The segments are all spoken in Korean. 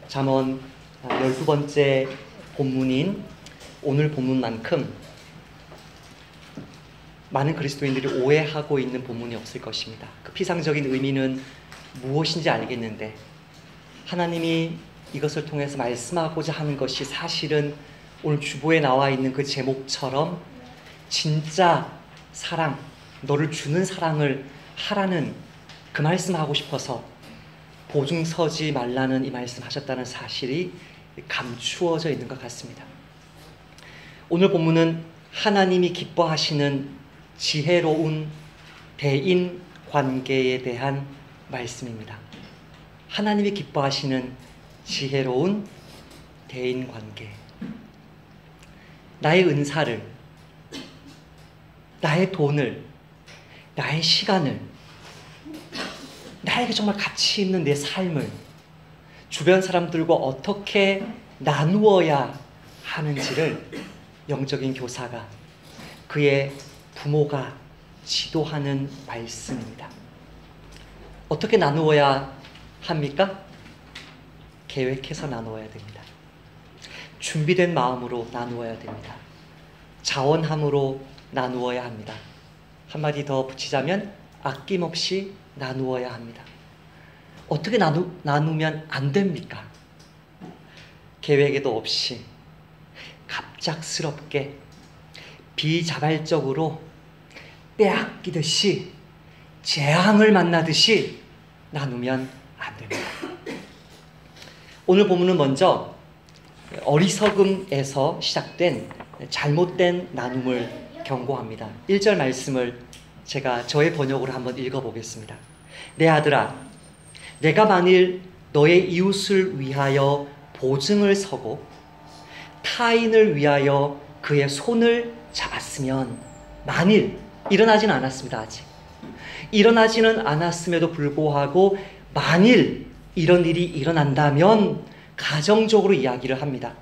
잠언 12번째 본문인 오늘 본문만큼 많은 그리스도인들이 오해하고 있는 본문이 없을 것입니다. 그 피상적인 의미는 무엇인지 알겠는데 하나님이 이것을 통해서 말씀하고자 하는 것이 사실은 오늘 주보에 나와 있는 그 제목처럼 진짜 사랑, 너를 주는 사랑을 하라는 그 말씀하고 싶어서 보증 서지 말라는 이 말씀하셨다는 사실이 감추어져 있는 것 같습니다. 오늘 본문은 하나님이 기뻐하시는 지혜로운 대인 관계에 대한 말씀입니다. 하나님이 기뻐하시는 지혜로운 대인 관계. 나의 은사를, 나의 돈을, 나의 시간을, 나에게 정말 가치 있는 내 삶을 주변 사람들과 어떻게 나누어야 하는지를 영적인 교사가, 그의 부모가 지도하는 말씀입니다. 어떻게 나누어야 합니까? 계획해서 나누어야 됩니다. 준비된 마음으로 나누어야 됩니다. 자원함으로 나누어야 합니다. 한마디 더 붙이자면 아낌없이 나누어야 합니다. 어떻게 나누면 안 됩니까? 계획에도 없이 갑작스럽게 비자발적으로 빼앗기듯이 재앙을 만나듯이 나누면 안 됩니다. 오늘 본문은 먼저 어리석음에서 시작된 잘못된 나눔을 경고합니다. 1절 말씀을 제가 저의 번역으로 한번 읽어보겠습니다. 내 아들아, 내가 만일 너의 이웃을 위하여 보증을 서고 타인을 위하여 그의 손을 잡았으면, 만일, 일어나지는 않았습니다. 아직 일어나지는 않았음에도 불구하고 만일 이런 일이 일어난다면 가정적으로 이야기를 합니다.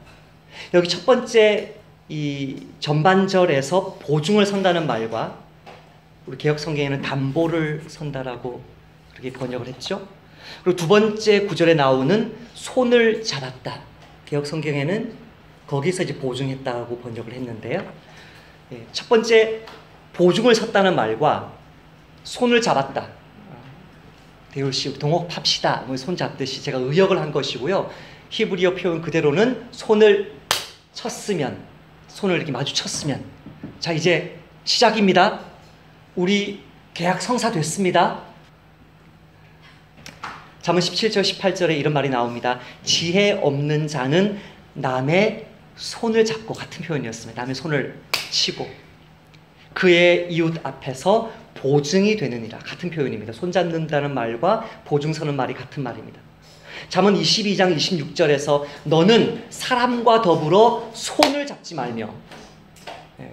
여기 첫 번째 이 전반절에서 보증을 선다는 말과 우리 개역 성경에는 담보를 선다라고 그렇게 번역을 했죠. 그리고 두 번째 구절에 나오는 손을 잡았다. 개역 성경에는 거기서 이제 보증했다고 번역을 했는데요. 첫 번째 보증을 섰다는 말과 손을 잡았다. 대울씨 동업합시다. 뭐 손 잡듯이 제가 의역을 한 것이고요. 히브리어 표현 그대로는 손을 쳤으면, 손을 이렇게 마주쳤으면, 자 이제 시작입니다. 우리 계약 성사됐습니다. 잠언 17절 18절에 이런 말이 나옵니다. 지혜 없는 자는 남의 손을 잡고, 같은 표현이었습니다. 남의 손을 치고 그의 이웃 앞에서 보증이 되느니라, 같은 표현입니다. 손 잡는다는 말과 보증 서는 말이 같은 말입니다. 잠언 22장 26절에서 너는 사람과 더불어 손을 잡지 말며,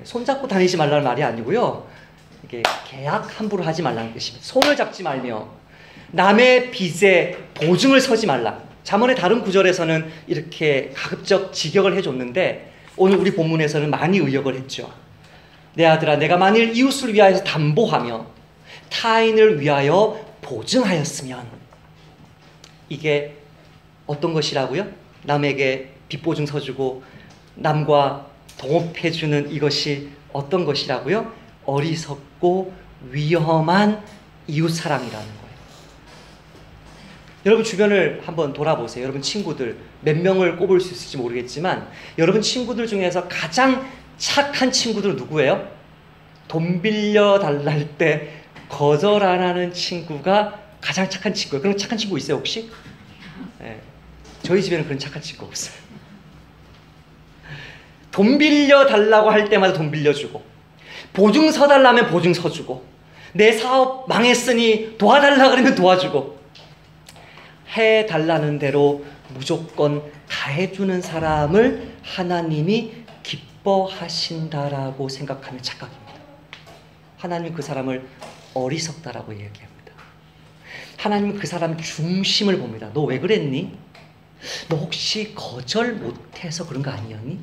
손 잡고 다니지 말라는 말이 아니고요, 이게 계약 함부로 하지 말라는 뜻입니다. 손을 잡지 말며 남의 빚에 보증을 서지 말라. 잠언의 다른 구절에서는 이렇게 가급적 직역을 해줬는데 오늘 우리 본문에서는 많이 의역을 했죠. 내 아들아, 내가 만일 이웃을 위하여 담보하며 타인을 위하여 보증하였으면, 이게 어떤 것이라고요? 남에게 빚보증 서주고 남과 동업해주는 이것이 어떤 것이라고요? 어리석고 위험한 이웃사랑이라는 거예요. 여러분 주변을 한번 돌아보세요. 여러분 친구들 몇 명을 꼽을 수 있을지 모르겠지만 여러분 친구들 중에서 가장 착한 친구들은 누구예요? 돈 빌려달라 할 때 거절 안 하는 친구가 가장 착한 친구예요. 그런 착한 친구 있어요 혹시? 네. 저희 집에는 그런 착한 친구 없어요. 돈 빌려달라고 할 때마다 돈 빌려주고, 보증 서달라면 보증 서주고, 내 사업 망했으니 도와달라 그러면 도와주고, 해달라는 대로 무조건 다 해주는 사람을 하나님이 기뻐하신다라고 생각하는 착각입니다. 하나님은 그 사람을 어리석다라고 얘기합니다. 하나님은 그 사람 중심을 봅니다. 너 왜 그랬니? 너 혹시 거절 못해서 그런 거 아니었니?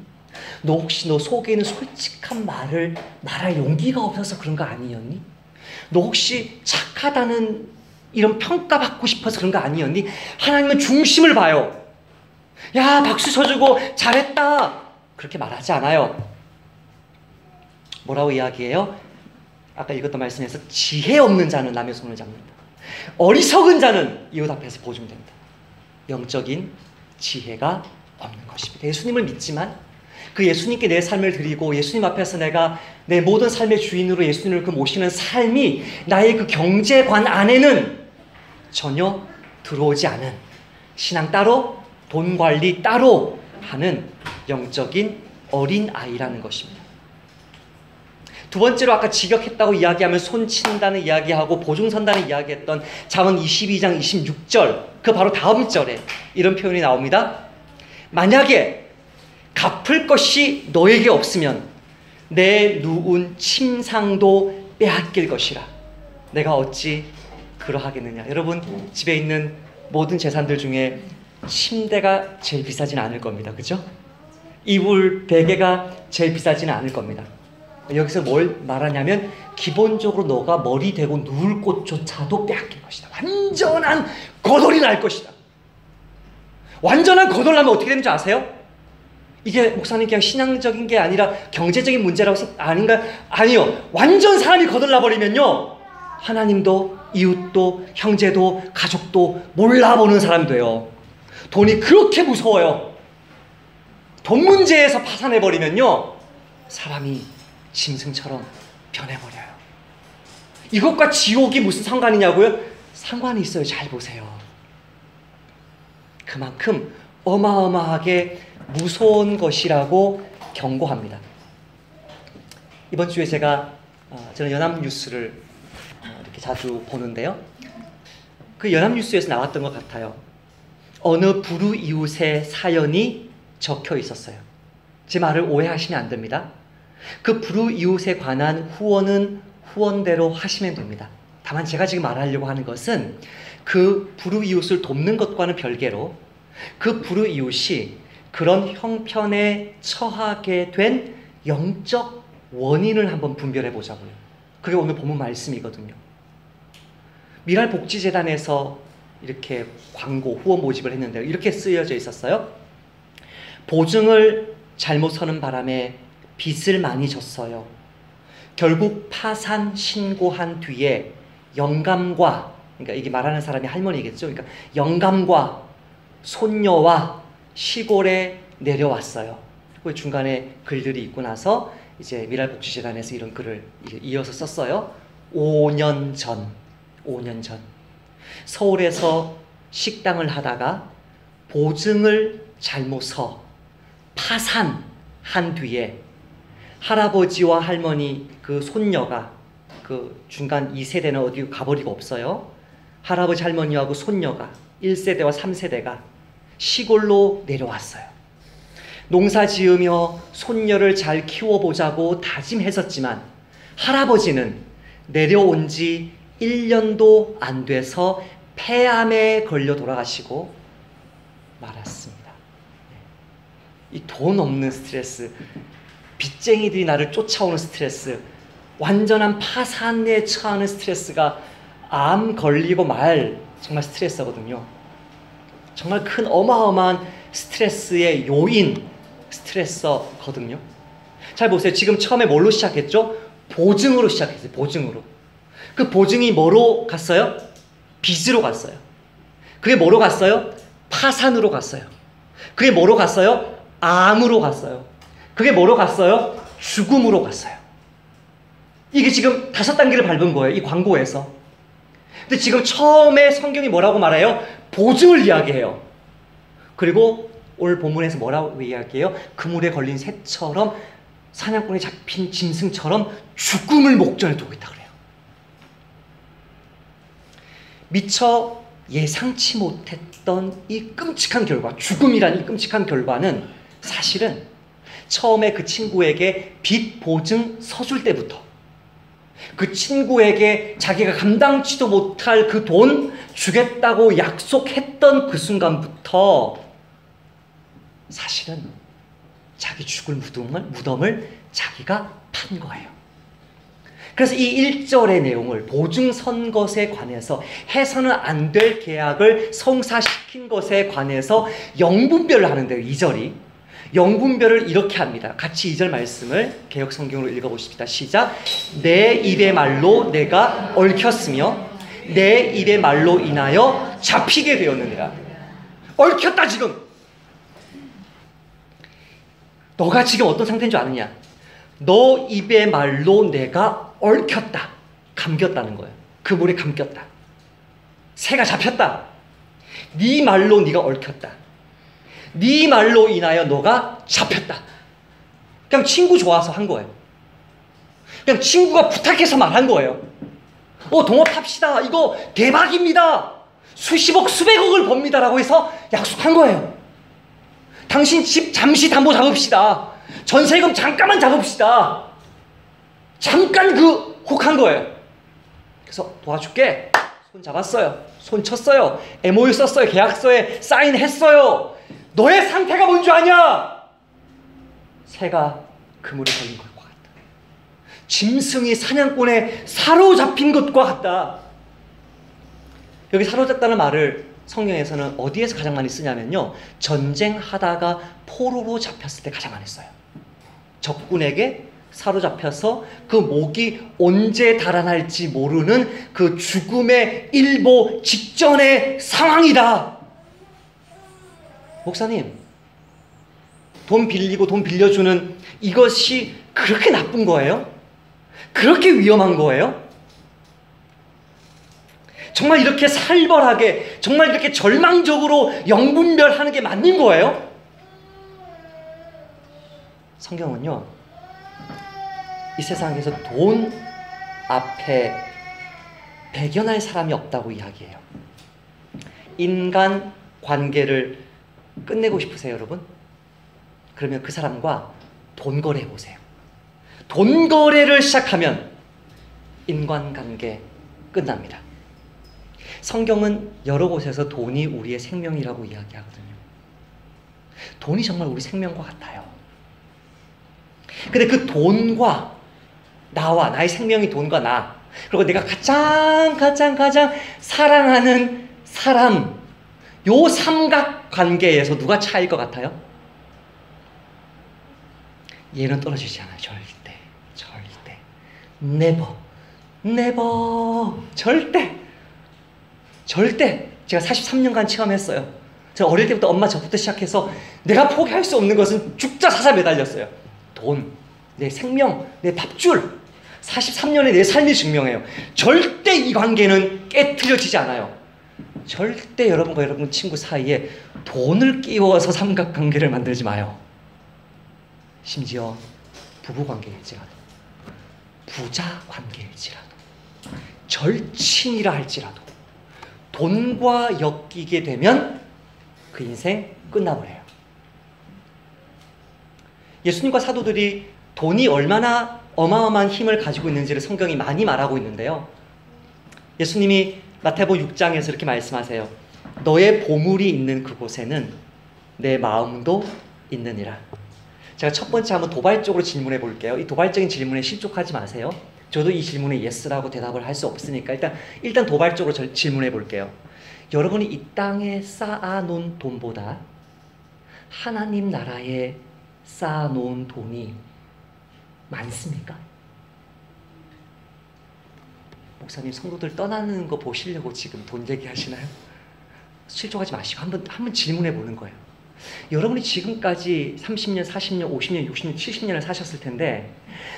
너 혹시 너 속에 있는 솔직한 말을 말할 용기가 없어서 그런 거 아니었니? 너 혹시 착하다는 이런 평가받고 싶어서 그런 거 아니었니? 하나님은 중심을 봐요. 야, 박수 쳐주고 잘했다, 그렇게 말하지 않아요. 뭐라고 이야기해요? 아까 읽었던 말씀에서 지혜 없는 자는 남의 손을 잡는다. 어리석은 자는 이웃 앞에서 보증된다. 영적인 지혜가 없는 것입니다. 예수님을 믿지만 그 예수님께 내 삶을 드리고 예수님 앞에서 내가 내 모든 삶의 주인으로 예수님을 그 모시는 삶이 나의 그 경제관 안에는 전혀 들어오지 않은, 신앙 따로 돈 관리 따로 하는 영적인 어린아이라는 것입니다. 두 번째로 아까 직역했다고 이야기하면 손 친다는 이야기하고 보증선다는 이야기했던 잠언 22장 26절, 그 바로 다음 절에 이런 표현이 나옵니다. 만약에 갚을 것이 너에게 없으면 내 누운 침상도 빼앗길 것이라. 내가 어찌 그러하겠느냐. 여러분, 집에 있는 모든 재산들 중에 침대가 제일 비싸진 않을 겁니다. 그죠? 이불, 베개가 제일 비싸지는 않을 겁니다. 여기서 뭘 말하냐면 기본적으로 너가 머리 대고 누울 곳조차도 빼앗길 것이다. 완전한 거덜이 날 것이다. 완전한 거덜 나면 어떻게 되는지 아세요? 이게 목사님 그냥 신앙적인 게 아니라 경제적인 문제라고 아닌가? 아니요. 완전 사람이 거덜나 버리면요, 하나님도 이웃도 형제도 가족도 몰라보는 사람 돼요. 돈이 그렇게 무서워요. 돈 문제에서 파산해버리면요, 사람이 짐승처럼 변해버려요. 이것과 지옥이 무슨 상관이냐고요? 상관이 있어요. 잘 보세요. 그만큼 어마어마하게 무서운 것이라고 경고합니다. 이번 주에 저는 연합뉴스를 이렇게 자주 보는데요, 그 연합뉴스에서 나왔던 것 같아요. 어느 불우이웃의 사연이 적혀 있었어요. 제 말을 오해하시면 안 됩니다. 그 불우이웃에 관한 후원은 후원대로 하시면 됩니다. 다만 제가 지금 말하려고 하는 것은 그 불우이웃을 돕는 것과는 별개로 그 불우이웃이 그런 형편에 처하게 된 영적 원인을 한번 분별해 보자고요. 그게 오늘 본문 말씀이거든요. 미랄복지재단에서 이렇게 광고, 후원 모집을 했는데요, 이렇게 쓰여져 있었어요. 보증을 잘못 서는 바람에 빚을 많이 졌어요. 결국 파산 신고한 뒤에 영감과, 그러니까 이게 말하는 사람이 할머니겠죠. 그러니까 영감과 손녀와 시골에 내려왔어요. 그 중간에 글들이 있고 나서 이제 미랄복지재단에서 이런 글을 이어서 썼어요. 5년 전 서울에서 식당을 하다가 보증을 잘못 서 파산한 뒤에 할아버지와 할머니 그 손녀가, 그 중간 2세대는 어디 가버리고 없어요. 할아버지 할머니하고 손녀가 1세대와 3세대가 시골로 내려왔어요. 농사 지으며 손녀를 잘 키워보자고 다짐했었지만 할아버지는 내려온 지 1년도 안 돼서 폐암에 걸려 돌아가시고 말았습니다. 이 돈 없는 스트레스, 빚쟁이들이 나를 쫓아오는 스트레스, 완전한 파산에 처하는 스트레스가 암 걸리고 말 정말 스트레스거든요. 정말 큰 어마어마한 스트레스의 요인, 스트레서거든요. 잘 보세요. 지금 처음에 뭘로 시작했죠? 보증으로 시작했어요. 보증으로. 그 보증이 뭐로 갔어요? 빚으로 갔어요. 그게 뭐로 갔어요? 파산으로 갔어요. 그게 뭐로 갔어요? 암으로 갔어요. 그게 뭐로 갔어요? 죽음으로 갔어요. 이게 지금 5단계를 밟은 거예요. 이 광고에서. 근데 지금 처음에 성경이 뭐라고 말해요? 보증을 이야기해요. 그리고 오늘 본문에서 뭐라고 이야기해요? 그물에 걸린 새처럼, 사냥꾼에 잡힌 짐승처럼 죽음을 목전에 두고 있다 그래요. 미처 예상치 못했던 이 끔찍한 결과, 죽음이라는 이 끔찍한 결과는 사실은 처음에 그 친구에게 빚 보증 서줄 때부터, 그 친구에게 자기가 감당치도 못할 그 돈 주겠다고 약속했던 그 순간부터 사실은 자기 죽을 무덤을 자기가 판 거예요. 그래서 이 1절의 내용을 보증선 것에 관해서 해서는 안 될 계약을 성사시킨 것에 관해서 영분별을 하는데요. 2절이 영분별을 이렇게 합니다. 같이 2절 말씀을 개역 성경으로 읽어보십시다. 시작. 내 입의 말로 내가 얽혔으며 내 입의 말로 인하여 잡히게 되었느니라. 얽혔다 지금. 너가 지금 어떤 상태인 줄 아느냐? 너 입의 말로 내가 얽혔다. 감겼다는 거예요. 그 물에 감겼다. 새가 잡혔다. 네 말로 네가 얽혔다. 네 말로 인하여 너가 잡혔다. 그냥 친구 좋아서 한 거예요. 그냥 친구가 부탁해서 말한 거예요. 동업합시다. 이거 대박입니다. 수십억 수백억을 법니다. 라고 해서 약속한 거예요. 당신 집 잠시 담보 잡읍시다. 전세금 잠깐만 잡읍시다. 잠깐 혹한 거예요. 그래서 도와줄게. 손 잡았어요. 손 쳤어요. MOU 썼어요. 계약서에 사인했어요. 너의 상태가 뭔 줄 아냐? 새가 그물에 걸린 것과 같다. 짐승이 사냥꾼에 사로잡힌 것과 같다. 여기 사로잡다는 말을 성경에서는 어디에서 가장 많이 쓰냐면요. 전쟁하다가 포로로 잡혔을 때 가장 많이 써요. 적군에게 사로잡혀서 그 목이 언제 달아날지 모르는 그 죽음의 일보 직전의 상황이다. 목사님, 돈 빌리고 돈 빌려주는 이것이 그렇게 나쁜 거예요? 그렇게 위험한 거예요? 정말 이렇게 살벌하게, 정말 이렇게 절망적으로 영분별하는 게 맞는 거예요? 성경은요, 이 세상에서 돈 앞에 배견할 사람이 없다고 이야기해요. 인간 관계를 끝내고 싶으세요, 여러분? 그러면 그 사람과 돈 거래 해보세요. 돈 거래를 시작하면 인간관계 끝납니다. 성경은 여러 곳에서 돈이 우리의 생명이라고 이야기하거든요. 돈이 정말 우리 생명과 같아요. 근데 그 돈과 나와, 나의 생명이 돈과 나, 그리고 내가 가장 사랑하는 사람, 요 삼각관계에서 누가 차이일 것 같아요? 얘는 떨어지지 않아요. 절대. never. 절대. 제가 43년간 체험했어요. 제가 어릴 때부터 엄마 저부터 시작해서 내가 포기할 수 없는 것은 죽자 사자 매달렸어요. 돈, 내 생명, 내 밥줄. 43년의 내 삶이 증명해요. 절대 이 관계는 깨트려지지 않아요. 절대 여러분과 여러분 친구 사이에 돈을 끼워서 삼각관계를 만들지 마요. 심지어 부부관계일지라도, 부자 관계일지라도, 절친이라 할지라도 돈과 엮이게 되면 그 인생 끝나버려요. 예수님과 사도들이 돈이 얼마나 어마어마한 힘을 가지고 있는지를 성경이 많이 말하고 있는데요. 예수님이 마태복음 6장에서 이렇게 말씀하세요. 너의 보물이 있는 그곳에는 내 마음도 있느니라. 제가 첫 번째 한번 도발적으로 질문해 볼게요. 이 도발적인 질문에 실족하지 마세요. 저도 이 질문에 yes라고 대답을 할 수 없으니까 일단 도발적으로 질문해 볼게요. 여러분이 이 땅에 쌓아놓은 돈보다 하나님 나라에 쌓아놓은 돈이 많습니까? 목사님, 성도들 떠나는 거 보시려고 지금 돈 얘기하시나요? 실족하지 마시고 한번 질문해 보는 거예요. 여러분이 지금까지 30년, 40년, 50년, 60년, 70년을 사셨을 텐데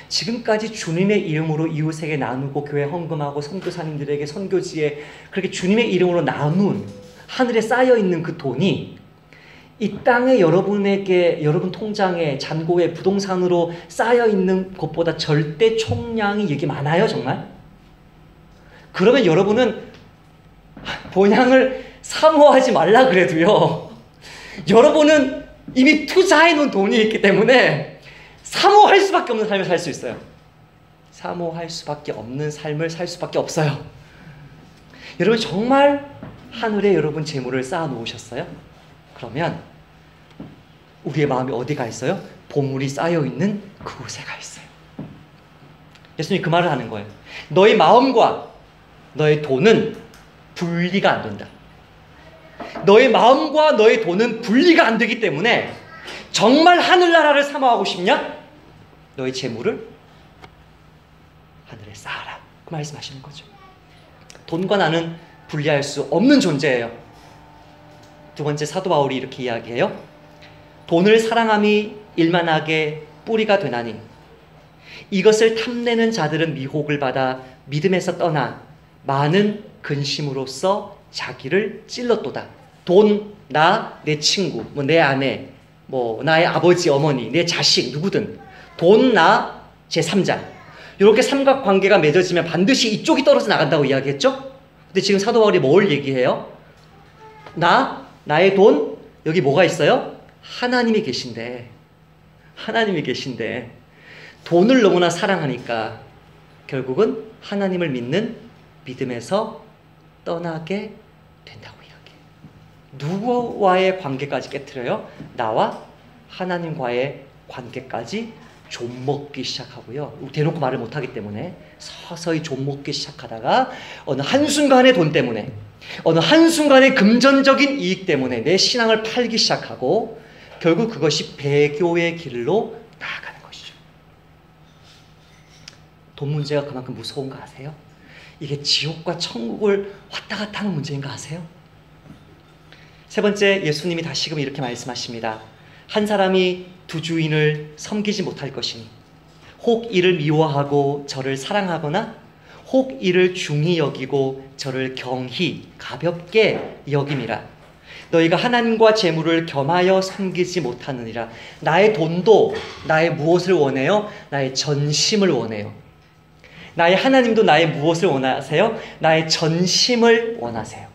지금까지 주님의 이름으로 이웃에게 나누고 교회 헌금하고 선교사님들에게 선교지에 그렇게 주님의 이름으로 나눈 하늘에 쌓여있는 그 돈이 이 땅에 여러분 통장에 잔고에 부동산으로 쌓여있는 것보다 절대 총량이 이게 많아요, 정말? 그러면 여러분은 본향을 사모하지 말라 그래도요, 여러분은 이미 투자해 놓은 돈이 있기 때문에 사모할 수밖에 없는 삶을 살 수 있어요. 사모할 수밖에 없는 삶을 살 수밖에 없어요. 여러분 정말 하늘에 여러분 재물을 쌓아 놓으셨어요? 그러면 우리의 마음이 어디 가 있어요? 보물이 쌓여 있는 그곳에 가 있어요. 예수님이 그 말을 하는 거예요. 너의 마음과 너의 돈은 분리가 안 된다. 너의 마음과 너의 돈은 분리가 안 되기 때문에 정말 하늘나라를 사모하고 싶냐? 너의 재물을 하늘에 쌓아라. 그 말씀하시는 거죠. 돈과 나는 분리할 수 없는 존재예요. 두 번째, 사도 바울이 이렇게 이야기해요. 돈을 사랑함이 일만하게 뿌리가 되나니 이것을 탐내는 자들은 미혹을 받아 믿음에서 떠나 많은 근심으로써 자기를 찔렀도다. 돈, 나, 내 친구, 내 아내, 나의 아버지, 어머니, 내 자식, 누구든 돈, 나, 제3자 이렇게 삼각관계가 맺어지면 반드시 이쪽이 떨어져 나간다고 이야기했죠? 근데 지금 사도 바울이 뭘 얘기해요? 나의 돈, 여기 뭐가 있어요? 하나님이 계신데 돈을 너무나 사랑하니까 결국은 하나님을 믿는 믿음에서 떠나게 된다고 이야기해요. 누구와의 관계까지 깨트려요? 나와 하나님과의 관계까지 좀먹기 시작하고요. 대놓고 말을 못하기 때문에 서서히 좀먹기 시작하다가 어느 한순간의 돈 때문에 어느 한순간의 금전적인 이익 때문에 내 신앙을 팔기 시작하고 결국 그것이 배교의 길로 나아가는 것이죠. 돈 문제가 그만큼 무서운 거 아세요? 이게 지옥과 천국을 왔다 갔다 하는 문제인 거 아세요? 세 번째, 예수님이 다시금 이렇게 말씀하십니다. 한 사람이 두 주인을 섬기지 못할 것이니 혹 이를 미워하고 저를 사랑하거나 혹 이를 중히 여기고 저를 경히 가볍게 여김이라. 너희가 하나님과 재물을 겸하여 섬기지 못하느니라. 나의 돈도 나의 무엇을 원해요? 나의 전심을 원해요. 나의 하나님도 나의 무엇을 원하세요? 나의 전심을 원하세요.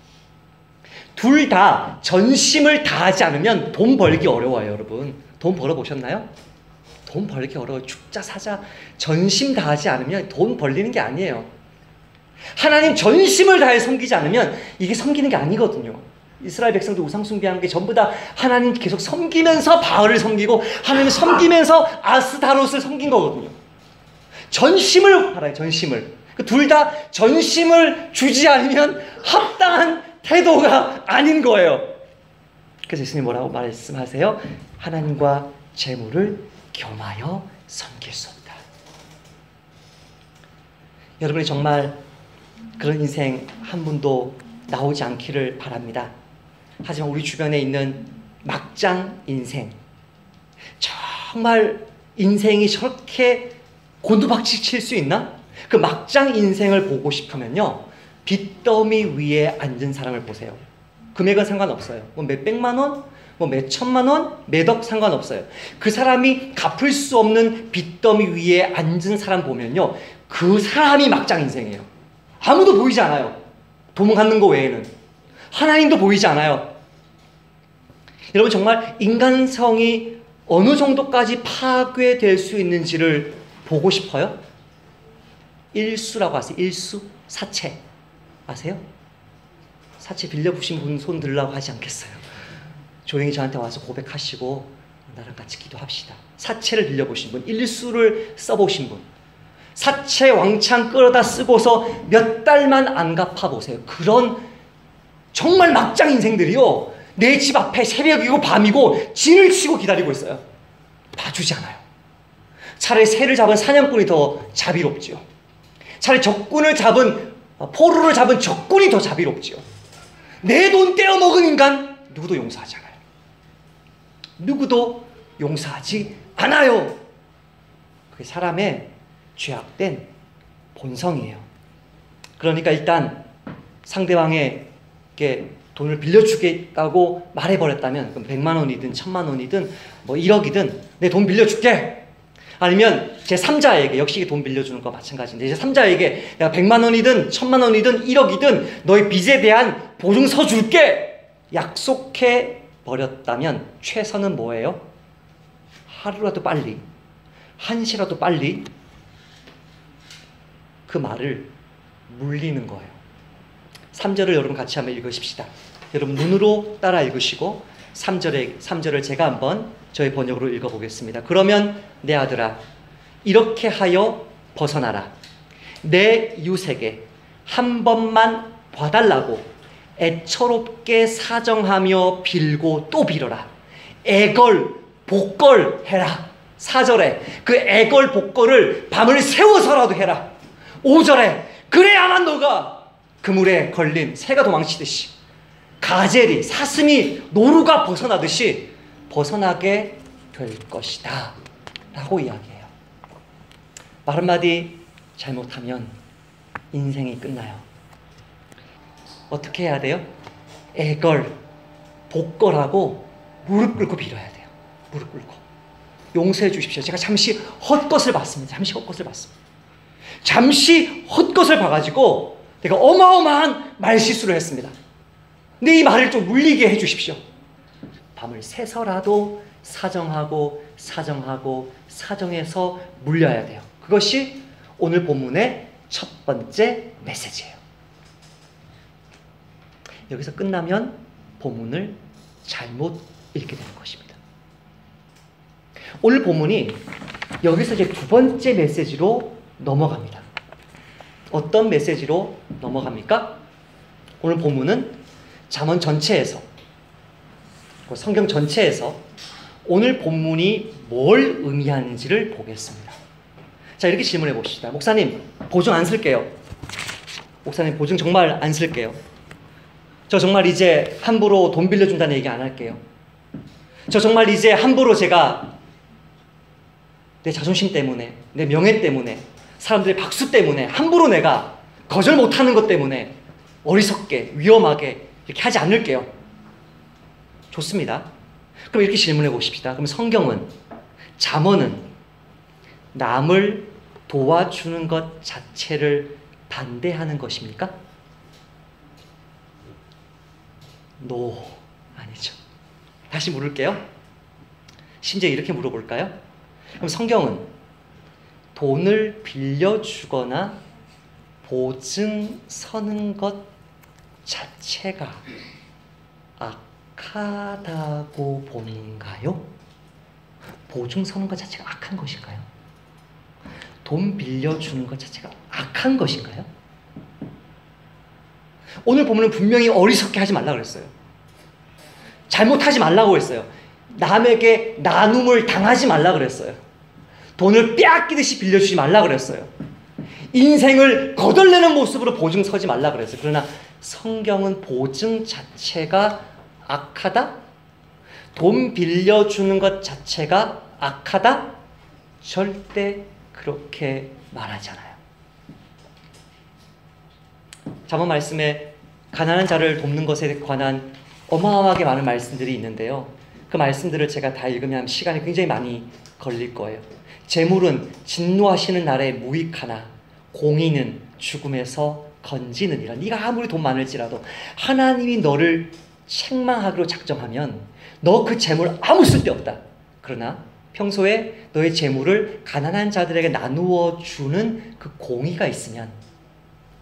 둘 다 전심을 다하지 않으면 돈 벌기 어려워요, 여러분. 돈 벌어보셨나요? 돈 벌기 어려워요. 죽자 사자 전심 다하지 않으면 돈 벌리는 게 아니에요. 하나님 전심을 다해 섬기지 않으면 이게 섬기는 게 아니거든요. 이스라엘 백성들 우상 숭배하는 게 전부 다 하나님 계속 섬기면서 바알을 섬기고 하나님 섬기면서 아스타롯을 섬긴 거거든요. 전심을 팔아요. 전심을. 둘 다 전심을 주지 않으면 합당한 태도가 아닌 거예요. 그래서 예수님 뭐라고 말씀하세요? 하나님과 재물을 겸하여 섬길 수 없다. 여러분이 정말 그런 인생 한 분도 나오지 않기를 바랍니다. 하지만 우리 주변에 있는 막장 인생, 정말 인생이 저렇게 곤두박질 칠 수 있나? 그 막장 인생을 보고 싶으면요, 빚더미 위에 앉은 사람을 보세요. 금액은 상관없어요. 몇백만 원, 몇천만 원, 몇억 상관없어요. 그 사람이 갚을 수 없는 빚더미 위에 앉은 사람 보면요, 그 사람이 막장 인생이에요. 아무도 보이지 않아요. 돈 갖는 거 외에는. 하나님도 보이지 않아요. 여러분, 정말 인간성이 어느 정도까지 파괴될 수 있는지를 보고 싶어요? 일수라고 아세요? 일수? 사채. 아세요? 사채 빌려보신 분 손 들라고 하지 않겠어요? 조용히 저한테 와서 고백하시고 나랑 같이 기도합시다. 사채를 빌려보신 분, 일수를 써보신 분, 사채 왕창 끌어다 쓰고서 몇 달만 안 갚아보세요. 그런 정말 막장 인생들이요, 내 집 앞에 새벽이고 밤이고 진을 치고 기다리고 있어요. 봐주지 않아요. 차라리 새를 잡은 사냥꾼이 더 자비롭지요. 차라리 적군을 잡은 포로를 잡은 적군이 더 자비롭지요. 내 돈 떼어먹은 인간 누구도 용서하지 않아요. 누구도 용서하지 않아요. 그게 사람의 죄악된 본성이에요. 그러니까 일단 상대방에게 돈을 빌려주겠다고 말해버렸다면, 그럼 100만 원이든 1000만 원이든 1억이든 내 돈 빌려줄게. 아니면 제3자에게, 역시 돈 빌려주는 거 마찬가지인데, 제3자에게 내가 100만 원이든 1000만 원이든 1억이든 너의 빚에 대한 보증서 줄게 약속해 버렸다면 최선은 뭐예요? 하루라도 빨리, 한시라도 빨리 그 말을 물리는 거예요. 3절을 여러분 같이 한번 읽으십시다. 여러분 눈으로 따라 읽으시고 3절을 제가 한번 저희 번역으로 읽어보겠습니다. 그러면 내 아들아, 이렇게 하여 벗어나라. 내 이웃에게 한 번만 봐달라고 애처롭게 사정하며 빌고 또 빌어라. 애걸 복걸 해라. 4절에 그 애걸 복걸을 밤을 새워서라도 해라. 5절에 그래야만 너가 그물에 걸린 새가 도망치듯이 가젤이 사슴이 노루가 벗어나듯이 벗어나게 될 것이다 라고 이야기해요. 말 한마디 잘못하면 인생이 끝나요. 어떻게 해야 돼요? 애걸 복걸하고 무릎 꿇고 빌어야 돼요. 무릎 꿇고 용서해 주십시오. 제가 잠시 헛것을 봤습니다. 잠시 헛것을 봐가지고 내가 어마어마한 말실수를 했습니다. 근데 이 말을 좀 물리게 해 주십시오. 밤을 새서라도 사정해서 물려야 돼요. 그것이 오늘 본문의 첫 번째 메시지예요. 여기서 끝나면 본문을 잘못 읽게 되는 것입니다. 오늘 본문이 여기서 이제 두 번째 메시지로 넘어갑니다. 어떤 메시지로 넘어갑니까? 오늘 본문은 잠언 전체에서, 성경 전체에서 오늘 본문이 뭘 의미하는지를 보겠습니다. 자, 이렇게 질문해 봅시다. 목사님, 보증 안 쓸게요. 목사님, 보증 정말 안 쓸게요. 저 정말 이제 함부로 돈 빌려준다는 얘기 안 할게요. 저 정말 이제 함부로 제가 내 자존심 때문에, 내 명예 때문에, 사람들의 박수 때문에, 함부로 내가 거절 못하는 것 때문에 어리석게, 위험하게 이렇게 하지 않을게요. 좋습니다. 그럼 이렇게 질문해 보십시다. 그럼 성경은, 잠언은 남을 도와주는 것 자체를 반대하는 것입니까? No, 아니죠. 다시 물을게요. 심지어 이렇게 물어볼까요? 그럼 성경은 돈을 빌려주거나 보증 서는 것 자체가 악하다고 보는가요? 보증 서는 것 자체가 악한 것인가요? 돈 빌려주는 것 자체가 악한 것인가요? 오늘 보면 분명히 어리석게 하지 말라고 그랬어요. 잘못하지 말라고 했어요. 남에게 나눔을 당하지 말라고 그랬어요. 돈을 빼앗기듯이 빌려주지 말라고 그랬어요. 인생을 거덜내는 모습으로 보증 서지 말라고 그랬어요. 그러나 성경은 보증 자체가 악하다? 돈 빌려주는 것 자체가 악하다? 절대 그렇게 말하지 않아요. 잠언 말씀에 가난한 자를 돕는 것에 관한 어마어마하게 많은 말씀들이 있는데요. 그 말씀들을 제가 다 읽으면 시간이 굉장히 많이 걸릴 거예요. 재물은 진노하시는 날에 무익하나 공의는 죽음에서 건지느니라. 네가 아무리 돈 많을지라도 하나님이 너를 책망하기로 작정하면 너 그 재물 아무 쓸데없다. 그러나 평소에 너의 재물을 가난한 자들에게 나누어 주는 그 공의가 있으면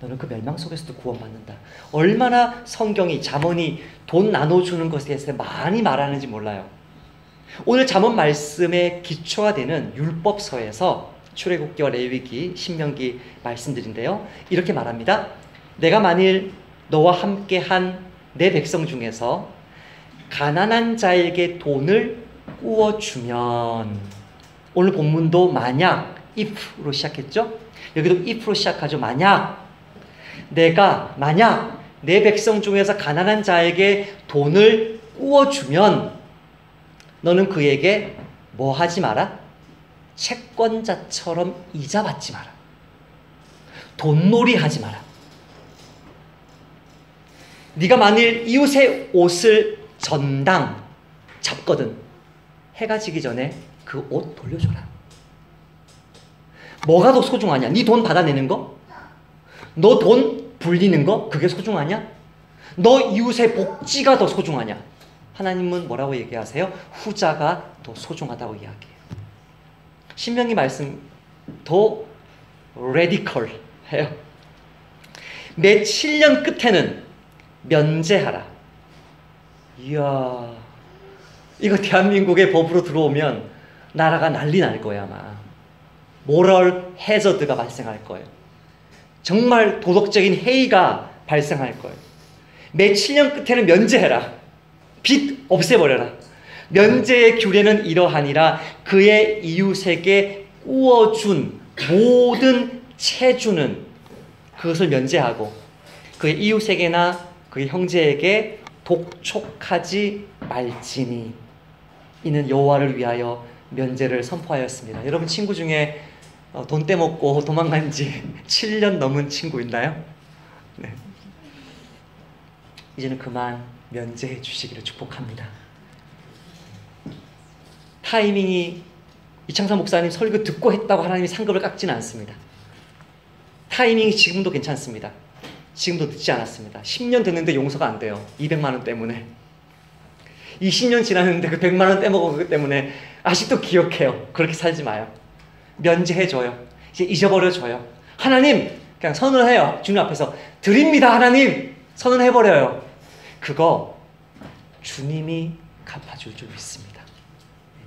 너는 그 멸망 속에서도 구원받는다. 얼마나 성경이, 잠언이 돈 나눠주는 것에 대해서 많이 말하는지 몰라요. 오늘 잠언 말씀의 기초가 되는 율법서에서 출애굽기와 레위기, 신명기 말씀들인데요. 이렇게 말합니다. 내가 만일 너와 함께한 내 백성 중에서 가난한 자에게 돈을 꾸어주면, 오늘 본문도 만약, if로 시작했죠? 여기도 if로 시작하죠. 만약 내 백성 중에서 가난한 자에게 돈을 꾸어주면 너는 그에게 뭐 하지 마라? 채권자처럼 이자 받지 마라. 돈놀이 하지 마라. 네가 만일 이웃의 옷을 전당 잡거든 해가 지기 전에 그 옷 돌려줘라. 뭐가 더 소중하냐? 네 돈 받아내는 거? 너 돈 불리는 거? 그게 소중하냐? 너 이웃의 복지가 더 소중하냐? 하나님은 뭐라고 얘기하세요? 후자가 더 소중하다고 이야기해요. 신명기 말씀 더 레디컬해요. 매 7년 끝에는 면제하라. 이야, 이거 대한민국의 법으로 들어오면 나라가 난리 날 거야 아마. 모럴 해저드가 발생할 거예요. 정말 도덕적인 해이가 발생할 거예요. 매 7년 끝에는 면제해라. 빚 없애버려라. 면제의 규례는 이러하니라. 그의 이웃에게 꾸어준 모든 채주는 그것을 면제하고 그의 이웃에게나 그의 형제에게 독촉하지 말지니 이는 여호와를 위하여 면제를 선포하였습니다. 여러분 친구 중에 돈 떼먹고 도망간 지 7년 넘은 친구 있나요? 네. 이제는 그만 면제해 주시기를 축복합니다. 타이밍이 이창사 목사님 설교 듣고 했다고 하나님이 상급을 깎지는 않습니다. 타이밍이 지금도 괜찮습니다. 지금도 늦지 않았습니다. 10년 됐는데 용서가 안 돼요. 200만 원 때문에. 20년 지났는데 그 100만 원 떼먹은 것 때문에 아직도 기억해요. 그렇게 살지 마요. 면제해줘요. 이제 잊어버려줘요. 하나님 그냥 선언해요. 주님 앞에서 드립니다 하나님. 선언해버려요. 그거 주님이 갚아줄 줄 믿습니다.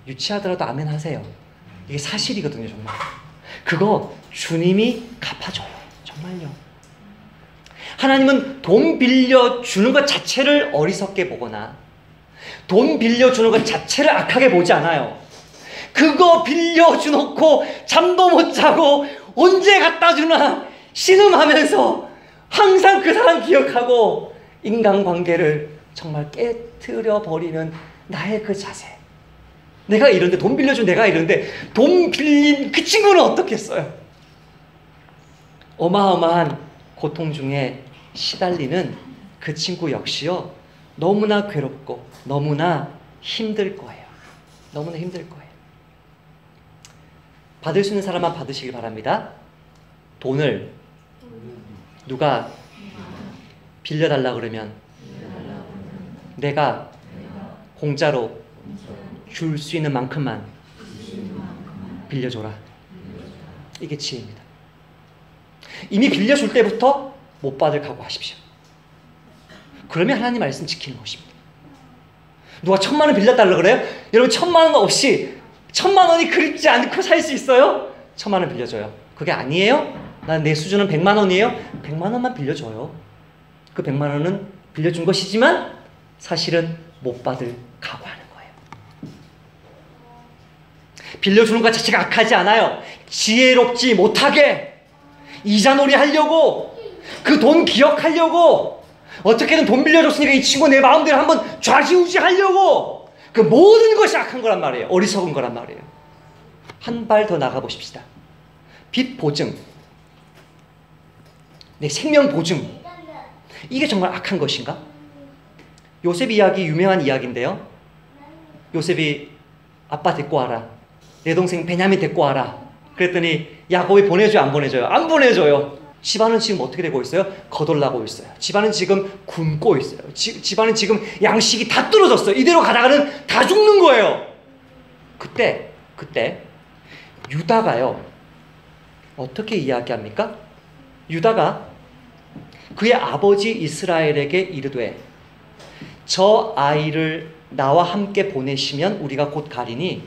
유치하더라도 아멘 하세요. 이게 사실이거든요. 정말 그거 주님이 갚아줘요. 정말요. 하나님은 돈 빌려주는 것 자체를 어리석게 보거나 돈 빌려주는 것 자체를 악하게 보지 않아요. 그거 빌려주놓고 잠도 못 자고 언제 갖다 주나 신음하면서 항상 그 사람 기억하고 인간관계를 정말 깨트려 버리는 나의 그 자세. 내가 이런데 돈 빌려준 내가 이런데 돈 빌린 그 친구는 어떻겠어요? 어마어마한 고통 중에 시달리는 그 친구 역시요 너무나 괴롭고 너무나 힘들 거예요. 너무나 힘들 거예요. 받을 수 있는 사람만 받으시길 바랍니다. 돈을 누가 빌려달라 그러면 내가 공짜로 줄 수 있는 만큼만 빌려줘라. 이게 지혜입니다. 이미 빌려줄 때부터 못 받을 각오하십시오. 그러면 하나님 말씀 지키는 것입니다. 누가 1,000만 원 빌려달라 그래요? 여러분 1,000만 원 없이 1,000만 원이 그립지 않고 살 수 있어요? 1,000만 원 빌려줘요. 그게 아니에요? 난 내 수준은 100만 원이에요? 100만 원만 빌려줘요. 그 100만 원은 빌려준 것이지만 사실은 못 받을 각오하는 거예요. 빌려주는 것 자체가 악하지 않아요. 지혜롭지 못하게 이자놀이 하려고 그 돈 기억하려고 어떻게든 돈 빌려줬으니까 이 친구 내 마음대로 한번 좌지우지 하려고 그 모든 것이 악한 거란 말이에요. 어리석은 거란 말이에요. 한 발 더 나가보십시다. 빚 보증, 내 생명 보증, 이게 정말 악한 것인가? 요셉 이야기 유명한 이야기인데요. 요셉이 아빠 데리고 와라. 내 동생 베냐민 데리고 와라. 그랬더니 야곱이 보내줘요? 안 보내줘요? 안 보내줘요. 집안은 지금 어떻게 되고 있어요? 거덜나고 있어요. 집안은 지금 굶고 있어요. 집안은 지금 양식이 다 떨어졌어요. 이대로 가다가는 다 죽는 거예요. 그때 유다가요 어떻게 이야기합니까? 유다가 그의 아버지 이스라엘에게 이르되 저 아이를 나와 함께 보내시면 우리가 곧 가리니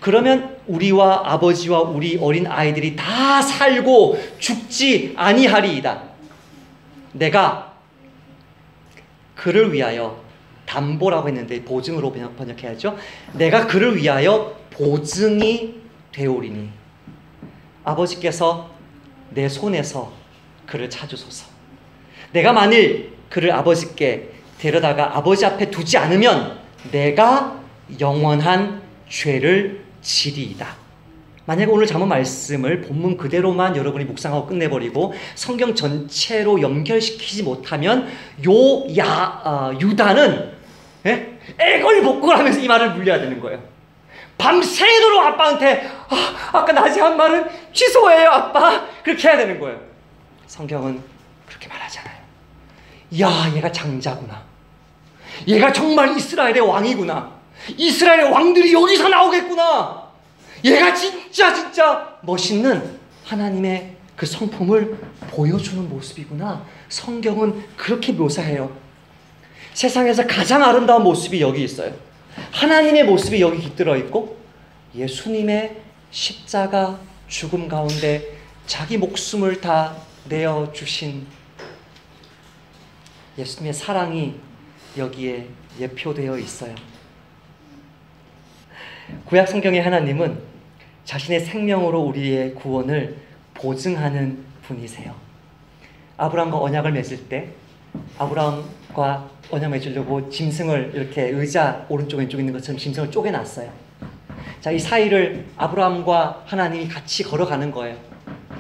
그러면 우리와 아버지와 우리 어린 아이들이 다 살고 죽지 아니하리이다. 내가 그를 위하여 담보라고 했는데 보증으로 번역해야죠. 내가 그를 위하여 보증이 되오리니 아버지께서 내 손에서 그를 찾으소서. 내가 만일 그를 아버지께 데려다가 아버지 앞에 두지 않으면 내가 영원한 죄를 지리이다. 만약에 오늘 잠언 말씀을 본문 그대로만 여러분이 묵상하고 끝내버리고 성경 전체로 연결시키지 못하면 유다는 애걸복걸 하면서 이 말을 물려야 되는 거예요. 밤새도록 아빠한테 아까 낮에 한 말은 취소해요 아빠, 그렇게 해야 되는 거예요. 성경은 그렇게 말하잖아요. 야, 얘가 장자구나. 얘가 정말 이스라엘의 왕이구나. 이스라엘의 왕들이 여기서 나오겠구나. 얘가 진짜 멋있는 하나님의 그 성품을 보여주는 모습이구나. 성경은 그렇게 묘사해요. 세상에서 가장 아름다운 모습이 여기 있어요. 하나님의 모습이 여기 깃들어 있고 예수님의 십자가 죽음 가운데 자기 목숨을 다 내어주신 예수님의 사랑이 여기에 예표되어 있어요. 구약 성경의 하나님은 자신의 생명으로 우리의 구원을 보증하는 분이세요. 아브라함과 언약을 맺을 때 아브라함과 언약 맺으려고 짐승을 이렇게 의자 오른쪽 왼쪽 있는 것처럼 짐승을 쪼개놨어요. 자, 이 사이를 아브라함과 하나님이 같이 걸어가는 거예요.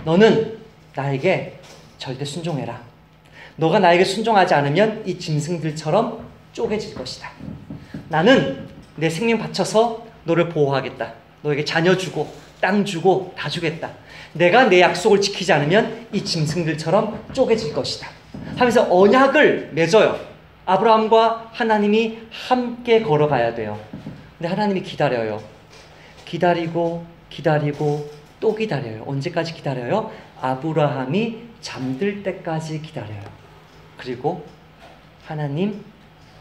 너는 나에게 절대 순종해라. 너가 나에게 순종하지 않으면 이 짐승들처럼 쪼개질 것이다. 나는 내 생명 바쳐서 너를 보호하겠다. 너에게 자녀 주고 땅 주고 다 주겠다. 내가 내 약속을 지키지 않으면 이 짐승들처럼 쪼개질 것이다 하면서 언약을 맺어요. 아브라함과 하나님이 함께 걸어가야 돼요. 근데 하나님이 기다려요. 기다리고 기다리고 또 기다려요. 언제까지 기다려요? 아브라함이 잠들 때까지 기다려요. 그리고 하나님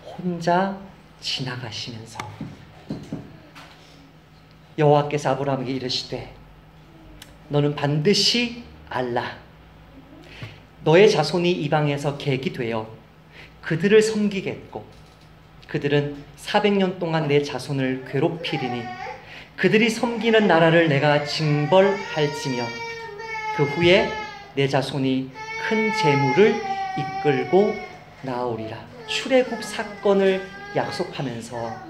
혼자 지나가시면서 여호와께서 아브라함에게 이르시되 너는 반드시 알라. 너의 자손이 이방에서 객이 되어 그들을 섬기겠고 그들은 400년 동안 내 자손을 괴롭히리니 그들이 섬기는 나라를 내가 징벌할지며 그 후에 내 자손이 큰 재물을 이끌고 나오리라. 출애굽 사건을 약속하면서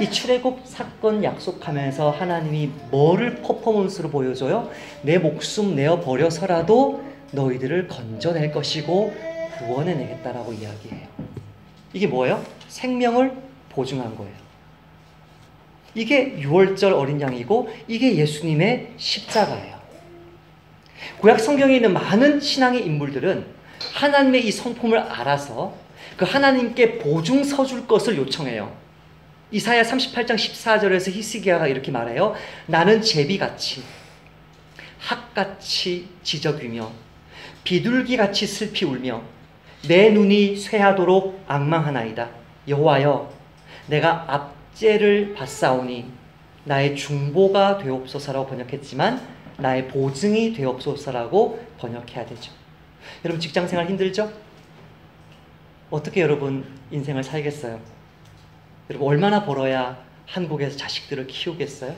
이 출애굽 사건 약속하면서 하나님이 뭐를 퍼포먼스로 보여줘요? 내 목숨 내어버려서라도 너희들을 건져낼 것이고 구원해내겠다라고 이야기해요. 이게 뭐예요? 생명을 보증한 거예요. 이게 6월절 어린 양이고 이게 예수님의 십자가예요. 구약 성경에 있는 많은 신앙의 인물들은 하나님의 이 성품을 알아서 그 하나님께 보증서 줄 것을 요청해요. 이사야 38장 14절에서 히스기야가 이렇게 말해요. 나는 제비같이 학같이 지저귀며 비둘기같이 슬피 울며 내 눈이 쇠하도록 앙망하나이다. 여호와여 내가 압제를 받사오니 나의 중보가 되옵소서라고 번역했지만 나의 보증이 되옵소서라고 번역해야 되죠. 여러분 직장생활 힘들죠? 어떻게 여러분 인생을 살겠어요? 여러분 얼마나 벌어야 한국에서 자식들을 키우겠어요?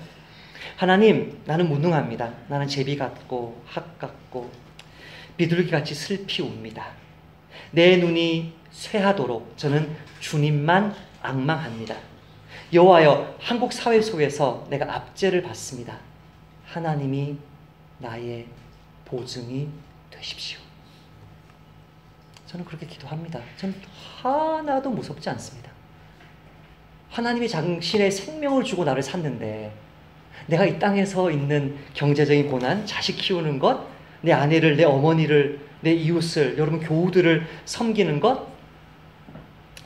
하나님 나는 무능합니다. 나는 제비 같고 학 같고 비둘기같이 슬피 웁니다. 내 눈이 쇠하도록 저는 주님만 앙망합니다. 여호와여 한국 사회 속에서 내가 압제를 받습니다. 하나님이 나의 보증이 되십시오. 저는 그렇게 기도합니다. 저는 하나도 무섭지 않습니다. 하나님이 당신의 생명을 주고 나를 샀는데 내가 이 땅에서 있는 경제적인 고난, 자식 키우는 것, 내 아내를, 내 어머니를, 내 이웃을, 여러분 교우들을 섬기는 것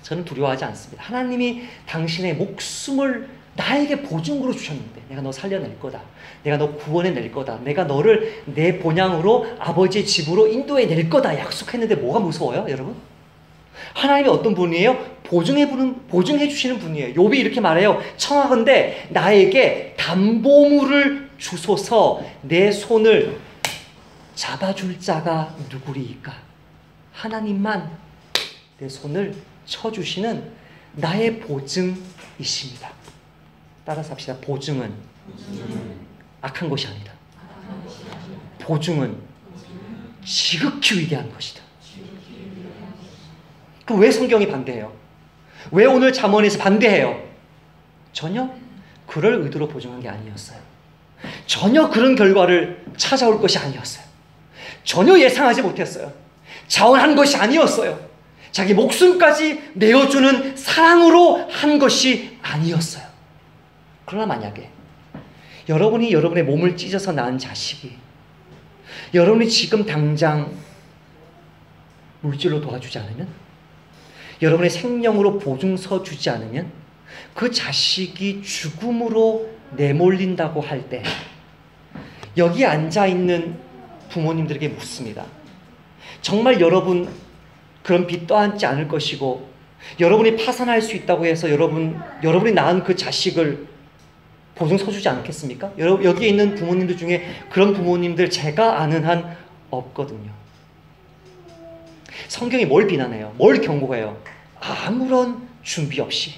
저는 두려워하지 않습니다. 하나님이 당신의 목숨을 나에게 보증으로 주셨는데 내가 너 살려낼 거다. 내가 너 구원해낼 거다. 내가 너를 내 본향으로 아버지의 집으로 인도해낼 거다. 약속했는데 뭐가 무서워요 여러분? 하나님이 어떤 분이에요? 보증해 주시는 분이에요. 욥이 이렇게 말해요. 청하건대 나에게 담보물을 주소서. 내 손을 잡아줄 자가 누구리이까? 하나님만 내 손을 쳐주시는 나의 보증이십니다. 따라서 합시다. 보증은 악한 것이 아니다. 보증은 지극히 위대한 것이다. 그럼 왜 성경이 반대해요? 왜 오늘 잠언에서 반대해요? 전혀 그럴 의도로 보증한 게 아니었어요. 전혀 그런 결과를 찾아올 것이 아니었어요. 전혀 예상하지 못했어요. 자원한 것이 아니었어요. 자기 목숨까지 내어주는 사랑으로 한 것이 아니었어요. 그러나 만약에 여러분이 여러분의 몸을 찢어서 낳은 자식이 여러분이 지금 당장 물질로 도와주지 않으면, 여러분의 생명으로 보증서 주지 않으면 그 자식이 죽음으로 내몰린다고 할 때 여기 앉아있는 부모님들에게 묻습니다. 정말 여러분 그런 빚 떠안지 않을 것이고 여러분이 파산할 수 있다고 해서 여러분이 낳은 그 자식을 보증서 주지 않겠습니까? 여기에 있는 부모님들 중에 그런 부모님들 제가 아는 한 없거든요. 성경이 뭘 비난해요? 뭘 경고해요? 아무런 준비 없이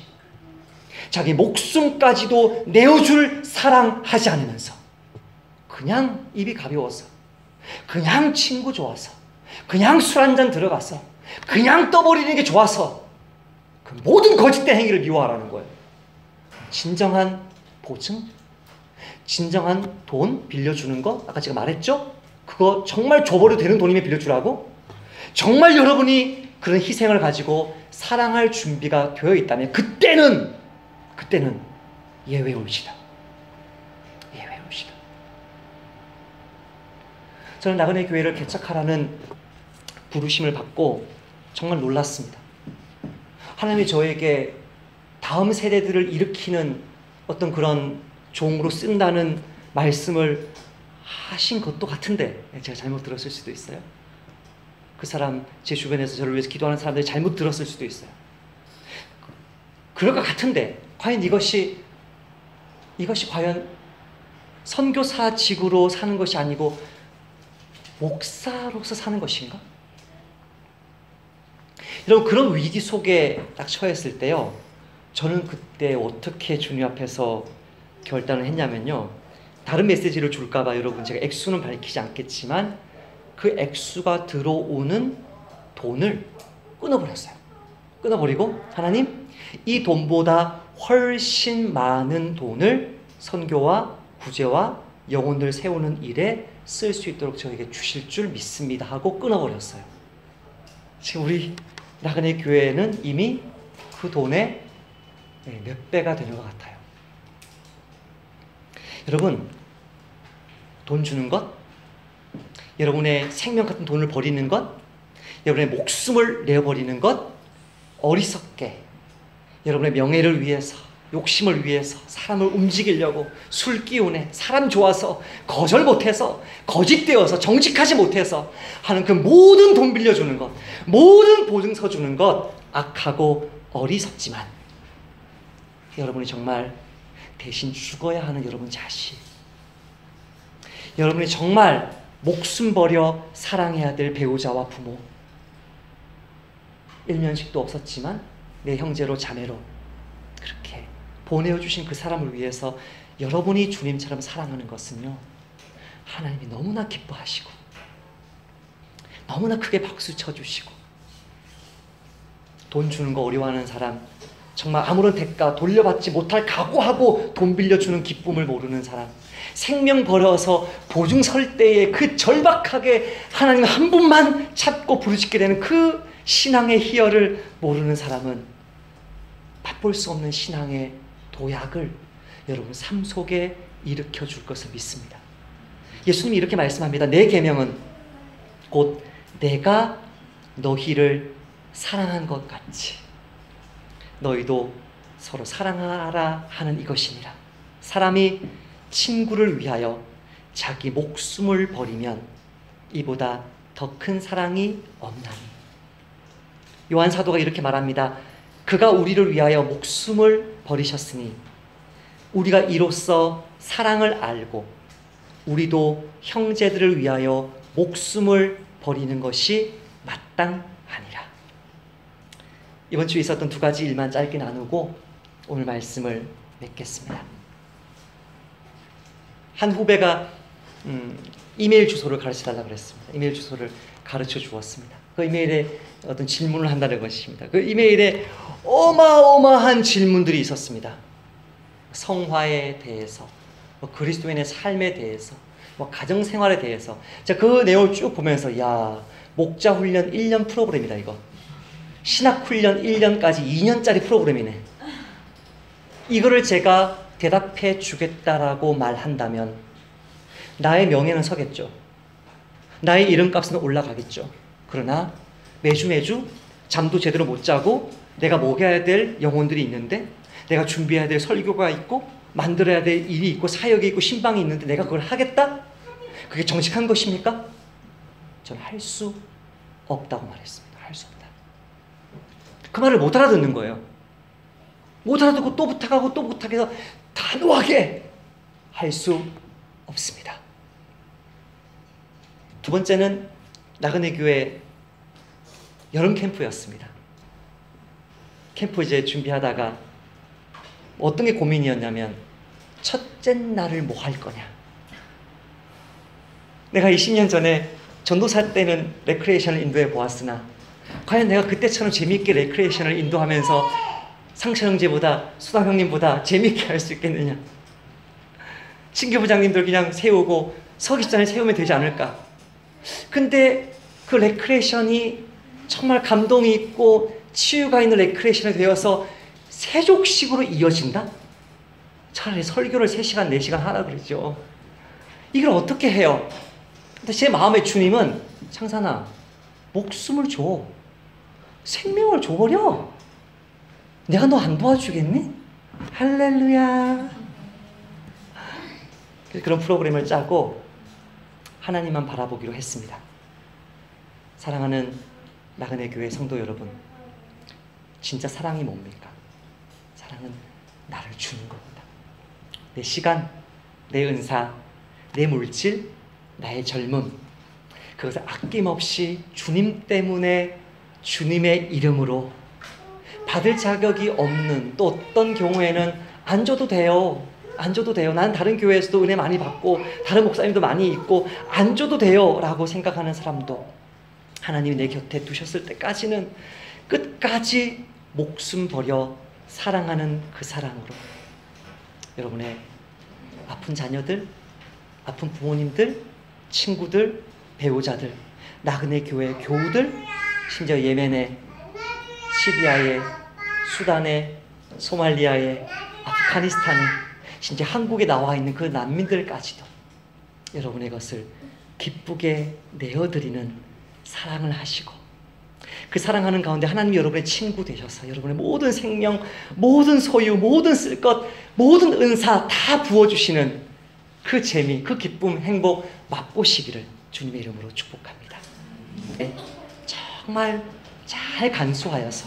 자기 목숨까지도 내어줄 사랑하지 않으면서 그냥 입이 가벼워서, 그냥 친구 좋아서, 그냥 술 한잔 들어가서, 그냥 떠버리는 게 좋아서 그 모든 거짓된 행위를 미워하라는 거예요. 진정한 보증? 진정한 돈 빌려주는 거? 아까 제가 말했죠? 그거 정말 줘버려도 되는 돈이면 빌려주라고? 정말 여러분이 그런 희생을 가지고 사랑할 준비가 되어 있다면 그때는 예외 옵시다. 예외 옵시다. 저는 나그네 교회를 개척하라는 부르심을 받고 정말 놀랐습니다. 하나님이 저에게 다음 세대들을 일으키는 어떤 그런 종으로 쓴다는 말씀을 하신 것도 같은데 제가 잘못 들었을 수도 있어요. 그 사람, 제 주변에서 저를 위해서 기도하는 사람들이 잘못 들었을 수도 있어요. 그럴 것 같은데 과연 이것이 과연 선교사직으로 사는 것이 아니고 목사로서 사는 것인가? 여러분, 그런 위기 속에 딱 처했을 때요, 저는 그때 어떻게 주님 앞에서 결단을 했냐면요, 다른 메시지를 줄까봐 여러분 제가 액수는 밝히지 않겠지만 그 액수가 들어오는 돈을 끊어버렸어요. 끊어버리고, 하나님, 이 돈보다 훨씬 많은 돈을 선교와 구제와 영혼들 세우는 일에 쓸 수 있도록 저에게 주실 줄 믿습니다 하고 끊어버렸어요. 지금 우리 나그네 교회는 이미 그 돈의 몇 배가 되는 것 같아요. 여러분, 돈 주는 것, 여러분의 생명 같은 돈을 버리는 것, 여러분의 목숨을 내어버리는 것, 어리석게 여러분의 명예를 위해서, 욕심을 위해서, 사람을 움직이려고, 술 기운에, 사람 좋아서, 거절 못해서, 거짓되어서, 정직하지 못해서 하는 그 모든 돈 빌려주는 것, 모든 보증서 주는 것, 악하고 어리석지만 여러분이 정말 대신 죽어야 하는 여러분 자신, 여러분이 정말 목숨 버려 사랑해야 될 배우자와 부모, 일면식도 없었지만 내 형제로 자매로 그렇게 보내어주신 그 사람을 위해서 여러분이 주님처럼 사랑하는 것은요, 하나님이 너무나 기뻐하시고 너무나 크게 박수 쳐주시고, 돈 주는 거 어려워하는 사람, 정말 아무런 대가 돌려받지 못할 각오하고 돈 빌려주는 기쁨을 모르는 사람, 생명 버려서 보증 설 때에 그 절박하게 하나님 한 분만 찾고 부르짖게 되는 그 신앙의 희열을 모르는 사람은 맛볼 수 없는 신앙의 도약을 여러분 삶 속에 일으켜 줄 것을 믿습니다. 예수님이 이렇게 말씀합니다. 내 계명은 곧 내가 너희를 사랑한 것 같이 너희도 서로 사랑하라 하는 이것이니라. 사람이 친구를 위하여 자기 목숨을 버리면 이보다 더 큰 사랑이 없나니. 요한 사도가 이렇게 말합니다. 그가 우리를 위하여 목숨을 버리셨으니 우리가 이로써 사랑을 알고 우리도 형제들을 위하여 목숨을 버리는 것이 마땅하니라. 이번 주에 있었던 두 가지 일만 짧게 나누고 오늘 말씀을 맺겠습니다. 한 후배가 이메일 주소를 가르쳐달라고 그랬습니다. 이메일 주소를 가르쳐 주었습니다. 그 이메일에 어떤 질문을 한다는 것입니다. 그 이메일에 어마어마한 질문들이 있었습니다. 성화에 대해서, 그리스도인의 삶에 대해서, 가정생활에 대해서. 자, 그 내용을 쭉 보면서 야, 목자 훈련 1년 프로그램이다 이거. 신학 훈련 1년까지 2년짜리 프로그램이네. 이거를 제가 대답해 주겠다라고 말한다면 나의 명예는 서겠죠. 나의 이름값은 올라가겠죠. 그러나 매주 잠도 제대로 못 자고 내가 먹여야 될 영혼들이 있는데, 내가 준비해야 될 설교가 있고 만들어야 될 일이 있고 사역이 있고 신방이 있는데 내가 그걸 하겠다? 그게 정직한 것입니까? 저는 할 수 없다고 말했습니다. 할 수 없다. 그 말을 못 알아듣는 거예요. 못 알아듣고 또 부탁하고 또 부탁해서 단호하게 할 수 없습니다. 두 번째는 나그네 교회 여름 캠프였습니다. 캠프 이제 준비하다가 어떤 게 고민이었냐면 첫째 날을 뭐 할 거냐. 내가 20년 전에 전도사 때는 레크레이션을 인도해 보았으나 과연 내가 그때처럼 재미있게 레크레이션을 인도하면서 상철 형제보다 수당 형님보다 재미있게 할 수 있겠느냐. 신규 부장님들 그냥 세우고 서기전에 세우면 되지 않을까. 근데 그 레크레이션이 정말 감동이 있고 치유가 있는 레크레이션이 되어서 세족식으로 이어진다? 차라리 설교를 3시간, 4시간 하라 그러죠. 이걸 어떻게 해요? 근데 제 마음의 주님은 창산아, 목숨을 줘. 생명을 줘버려. 내가 너 안 도와주겠니? 할렐루야. 그런 프로그램을 짜고 하나님만 바라보기로 했습니다. 사랑하는 나그네 교회 성도 여러분, 진짜 사랑이 뭡니까? 사랑은 나를 주는 겁니다. 내 시간, 내 은사, 내 물질, 나의 젊음, 그것을 아낌없이 주님 때문에 주님의 이름으로 받을 자격이 없는, 또 어떤 경우에는 안 줘도 돼요. 안 줘도 돼요. 난 다른 교회에서도 은혜 많이 받고 다른 목사님도 많이 있고 안 줘도 돼요 라고 생각하는 사람도 하나님이 내 곁에 두셨을 때까지는 끝까지 목숨 버려 사랑하는 그 사랑으로 여러분의 아픈 자녀들, 아픈 부모님들, 친구들, 배우자들, 나그네 교회 교우들, 심지어 예멘에, 시리아에, 수단에, 소말리아에, 아프가니스탄에, 심지어 한국에 나와 있는 그 난민들까지도 여러분의 것을 기쁘게 내어드리는 사랑을 하시고, 그 사랑하는 가운데 하나님이 여러분의 친구 되셔서 여러분의 모든 생명, 모든 소유, 모든 쓸 것, 모든 은사 다 부어주시는 그 재미, 그 기쁨, 행복 맛보시기를 주님의 이름으로 축복합니다. 네, 정말 잘 간수하여서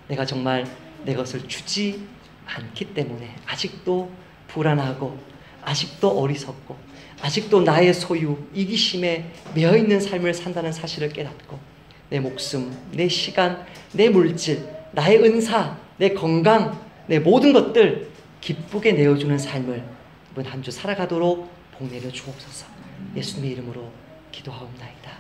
내가 정말 내 것을 주지 않기 때문에 아직도 불안하고 아직도 어리석고 아직도 나의 소유, 이기심에 매여있는 삶을 산다는 사실을 깨닫고 내 목숨, 내 시간, 내 물질, 나의 은사, 내 건강, 내 모든 것들 기쁘게 내어주는 삶을 이번 한 주 살아가도록 복 내려 주옵소서. 예수님의 이름으로 기도하옵나이다.